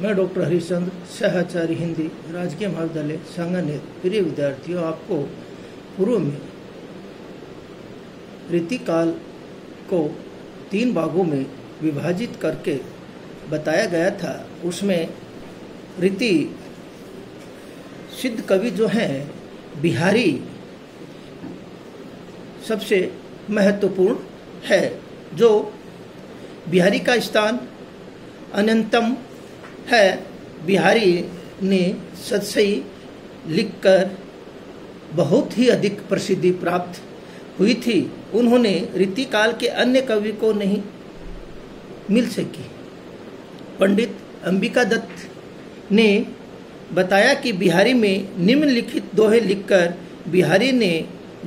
मैं डॉक्टर हरिश्चंद्र, सहआचार्य हिंदी, राजकीय महाविद्यालय सांगानेर। प्रिय विद्यार्थियों, आपको पूर्व में रीतिकाल को 3 भागों में विभाजित करके बताया गया था। उसमें रीति सिद्ध कवि जो हैं बिहारी सबसे महत्वपूर्ण है। जो बिहारी का स्थान अनंतम है। बिहारी ने सतसई लिखकर बहुत ही अधिक प्रसिद्धि प्राप्त हुई थी। उन्होंने रीतिकाल के अन्य कवि को नहीं मिल सकी। पंडित अंबिका दत्त ने बताया कि बिहारी में निम्नलिखित दोहे लिखकर बिहारी ने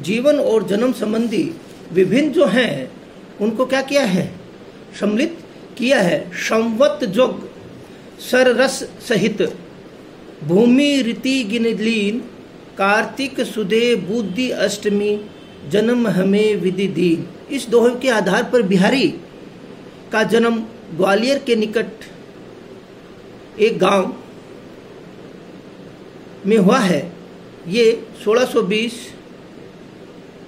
जीवन और जन्म संबंधी विभिन्न जो हैं उनको क्या किया है, सम्मिलित किया है। संवत जोग सररस सहित भूमि रीति गिनलीन, कार्तिक सुदे बुद्धि अष्टमी जन्म हमें विधि दीन। इस दोहे के आधार पर बिहारी का जन्म ग्वालियर के निकट एक गांव में हुआ है। ये 1620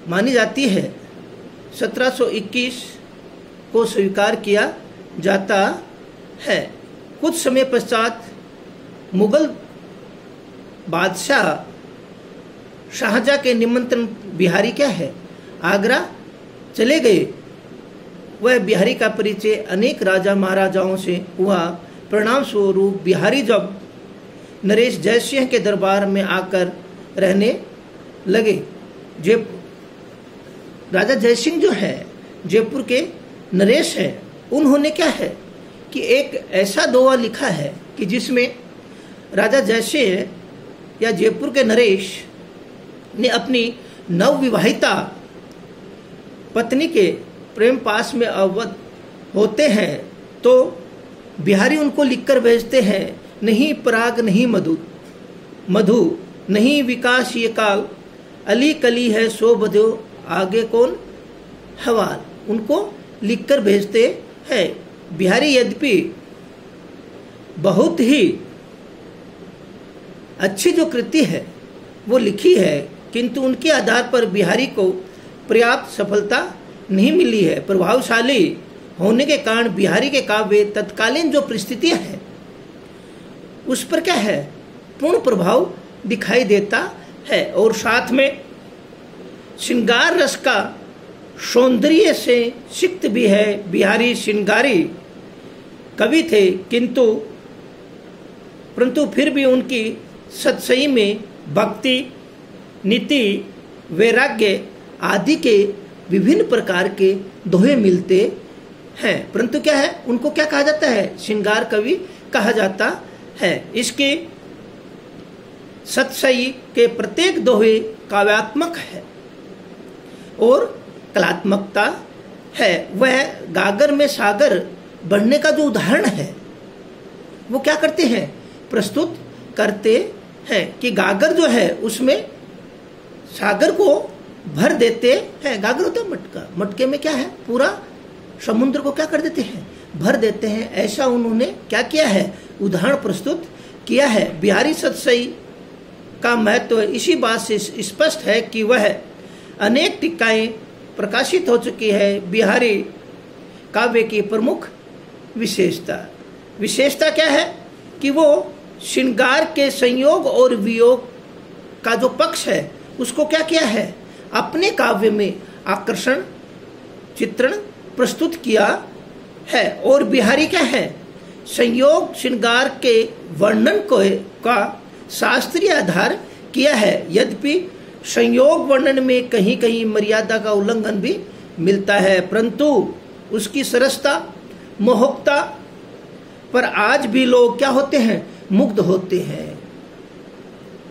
मानी जाती है। 1721 को स्वीकार किया जाता है। कुछ समय पश्चात मुगल बादशाह शाहजहां के निमंत्रण बिहारी क्या है, आगरा चले गए। वह बिहारी का परिचय अनेक राजा महाराजाओं से हुआ। परिणाम स्वरूप बिहारी जब नरेश जयसिंह के दरबार में आकर रहने लगे। राजा जयसिंह जो है जयपुर के नरेश हैं। उन्होंने क्या है कि एक ऐसा दोहा लिखा है कि जिसमें राजा जयसिंह या जयपुर के नरेश ने अपनी नवविवाहिता पत्नी के प्रेम पास में अवगत होते हैं तो बिहारी उनको लिखकर भेजते हैं, नहीं पराग नहीं मधु नहीं विकास ये काल, अली कली है सो बधो आगे कौन हवाल। उनको लिखकर भेजते हैं। बिहारी यद्यपि बहुत ही अच्छी जो कृति है वो लिखी है, किंतु उनके आधार पर बिहारी को पर्याप्त सफलता नहीं मिली है। प्रभावशाली होने के कारण बिहारी के काव्य तत्कालीन जो परिस्थितियां हैं उस पर क्या है, पूर्ण प्रभाव दिखाई देता है। और साथ में श्रृंगार रस का सौंदर्य से सिक्त भी है। बिहारी श्रृंगारी कवि थे, परंतु फिर भी उनकी सतसई में भक्ति, नीति, वैराग्य आदि के विभिन्न प्रकार के दोहे मिलते हैं। परंतु क्या है, उनको क्या कहा जाता है, श्रृंगार कवि कहा जाता है। इसके सतसई के प्रत्येक दोहे काव्यात्मक है और कलात्मकता है। वह गागर में सागर बढ़ने का जो उदाहरण है वो क्या करते हैं, प्रस्तुत करते हैं कि गागर जो है उसमें सागर को भर देते हैं। गागर होता है मटका, मटके में क्या है, पूरा समुद्र को क्या कर देते हैं, भर देते हैं। ऐसा उन्होंने क्या किया है, उदाहरण प्रस्तुत किया है। बिहारी सतसई का महत्व इसी बात से स्पष्ट है कि वह अनेक टीकाएं प्रकाशित हो चुकी है। बिहारी काव्य की प्रमुख विशेषता क्या है कि वो श्रृंगार के संयोग और वियोग का जो पक्ष है उसको क्या किया है, अपने काव्य में आकर्षण चित्रण प्रस्तुत किया है। और बिहारी क्या है, संयोग श्रृंगार के वर्णन का शास्त्रीय आधार किया है। यद्यपि संयोग वर्णन में कहीं कहीं मर्यादा का उल्लंघन भी मिलता है, परंतु उसकी सरसता मोहकता पर आज भी लोग क्या होते हैं, मुग्ध होते हैं।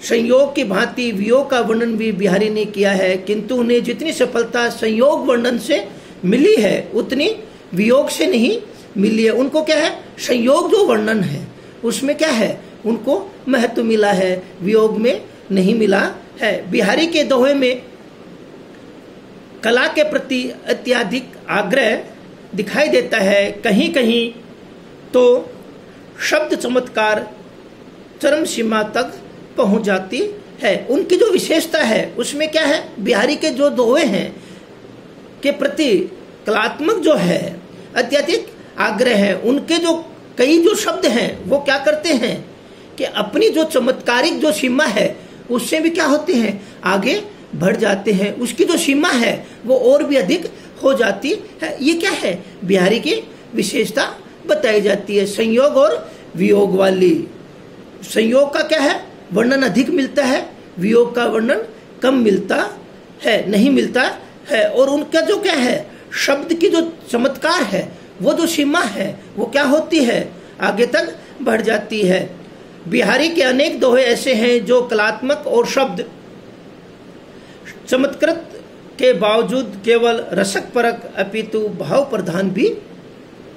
संयोग की भांति वियोग का वर्णन भी बिहारी ने किया है, किंतु उन्हें जितनी सफलता संयोग वर्णन से मिली है उतनी वियोग से नहीं मिली है। उनको क्या है, संयोग जो वर्णन है उसमें क्या है, उनको महत्व मिला है, वियोग में नहीं मिला है। बिहारी के दोहे में कला के प्रति अत्यधिक आग्रह दिखाई देता है। कहीं कहीं तो शब्द चमत्कार चरम सीमा तक पहुंच जाती है। उनकी जो विशेषता है उसमें क्या है, बिहारी के जो दोहे हैं के प्रति कलात्मक जो है अत्यधिक आग्रह है। उनके जो कई जो शब्द हैं वो क्या करते हैं कि अपनी जो चमत्कारिक जो सीमा है उससे भी क्या होते हैं, आगे बढ़ जाते हैं। उसकी जो सीमा है वो और भी अधिक हो जाती है। ये क्या है, बिहारी की विशेषता बताई जाती है। संयोग और वियोग वाली, संयोग का क्या है, वर्णन अधिक मिलता है, वियोग का वर्णन कम मिलता है, नहीं मिलता है। और उनका जो क्या है, शब्द की जो चमत्कार है वो जो सीमा है वो क्या होती है, आगे तक बढ़ जाती है। बिहारी के अनेक दोहे ऐसे हैं जो कलात्मक और शब्द चमत्कृत के बावजूद केवल रसक परक अपितु भाव प्रधान भी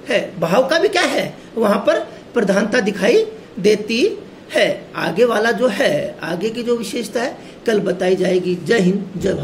है। भाव का भी क्या है, वहां पर प्रधानता दिखाई देती है। आगे वाला जो है, आगे की जो विशेषता है कल बताई जाएगी। जय हिंद, जय भारत।